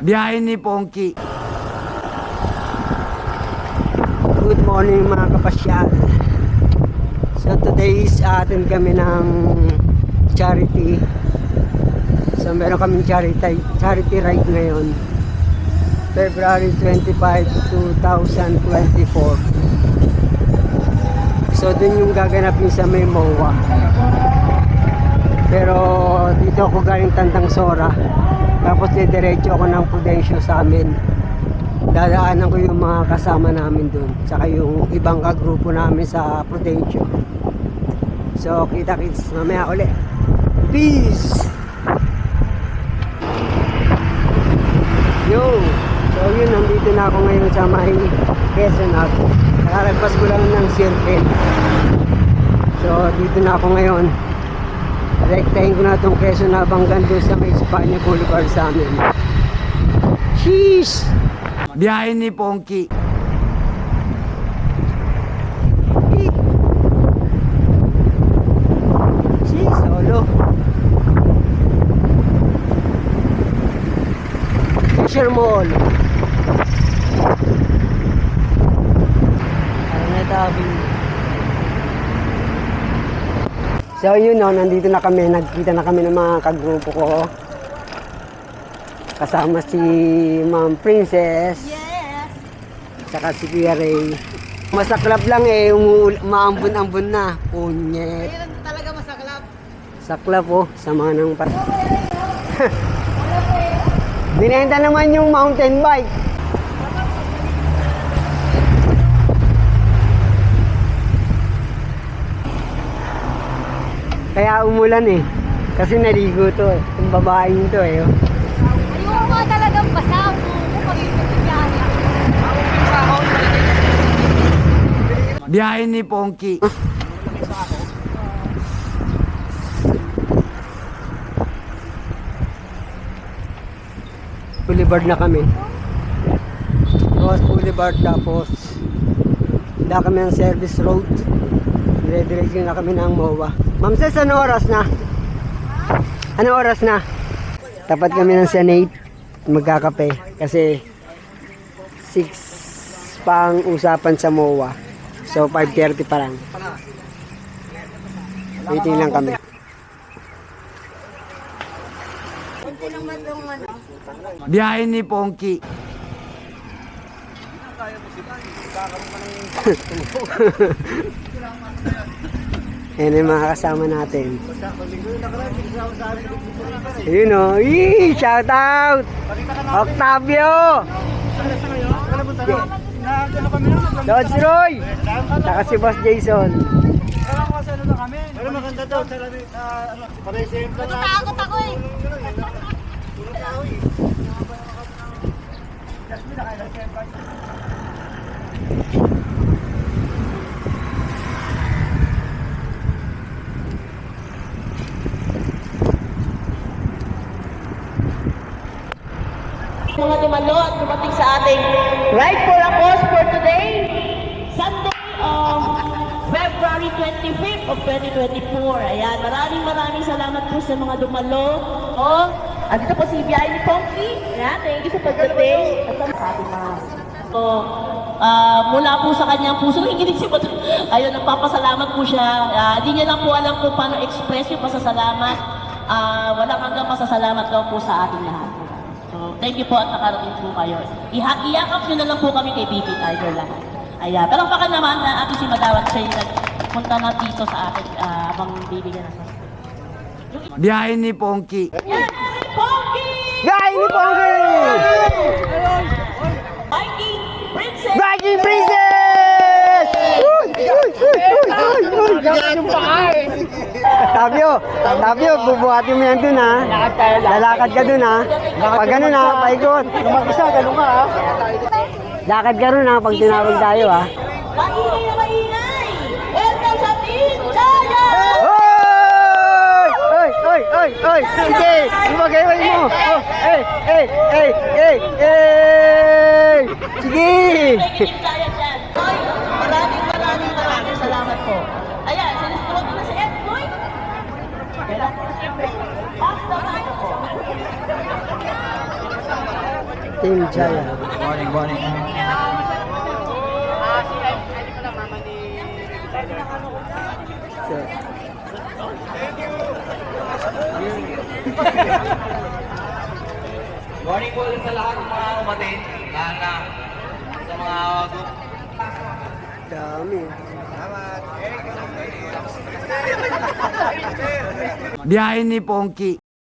Biyahe ni Pongki. Good morning mga kapasyal. So today is attend kami ng charity. So meron kaming charity ride ngayon. February 25, 2024. So dun yung gaganapin sa may MOA. Pero dito ako galing Tandang Sora. Tapos diretso ako ng Prudencio sa amin. Dadaanan ko yung mga kasama namin dun. Saka yung ibang kagrupo namin sa Prudencio. So kita-kits mamaya ulit. Peace! Yo! So yun, nandito na ako ngayon sa may Quezon ako. Nakalagpas ko lang ng circle. So dito na ako ngayon. Rektahin ko na itong Quezon habang doon sa may Espanya Boulevard sa amin. Sheesh! Biyahe ni Pongki. Sheesh, solo. Fisher Mall. Araneta. So yun no, nandito na kami, nagkita na kami ng mga kagrupo ko. Kasama si Ma'am Princess. Yes! Saka si Kuya Ray. Masaklap lang eh, maambun-ambun na. Punyet. Ayun talaga masaklap. Saklap oh, sama ng pat. Binenta naman yung mountain bike. Kaya umulan eh. Kasi naligo to eh. Yung babaeng to eh. Oh. Ayun nga talagang basa kung pag-ibigyan. Biyahe ni Pongki. Boulevard na kami. Ross Boulevard tapos hindi kami ng service road. Dire-diretso na kami ng MOA. Ma'am Ses, ano oras na? Ano oras na? Tapat kami ng Senate. Magkakape. Kasi 6 pang usapan sa MOA. So 5:30 pa lang. Waiting lang kami. Biyahe ni Pongki. Yan yung mga kasama natin. Ayun o. Yee! Shout out! Octavio! Dodge Roy! Saka si Boss Jason. Maganda daw sa lamin. Natatakot ako eh. Mga dumalo at dumating sa ating Ride for a Cause for today, Sunday, February 25th of 2024. Ayan, maraming salamat po sa mga dumalo. Oh, andito po si Biyahe ni Pongki. Ayan, thank you sa pagdating. At sa ating mga mula po sa kanyang puso, nakikinig si Bato. Ayun, nagpapasalamat po siya. Hindi niya lang po alam kung paano express yung pasasalamat. Walang hanggang pasasalamat daw po sa ating lahat. So, thank you po at nakarating po kayo. Iyakap nyo na lang po kami kay BB Tiger lahat. Ayan. Palakpakan naman na ating si Madawat siya yung nagpunta na dito sa akin habang bibigyan na sa Biyahe ni Pongki. Pongki! Biyahe ni Pongki! Viking Princess! Viking Princess! Tabyo, bubuhatin mo yan dun ha. Lalakad ka dun ha. Pag gano'n ha, paikot. Mag-isa, gano'n ka ha. Lakad ka rin ha, pag tinawag tayo ha. Maingay na maingay! Welcome sa Team Jaya! Oy! Sige! Lumagay mo! Sige! Team Jaya dyan. Maraming salamat po. Ayan, sinusunod na si Edboy. Basta tayo po. Team Jaya. Morning, morning. So, Morning po sa lahat ng mga umatin. Sa mga group. dami. Biyahe ni Pongki.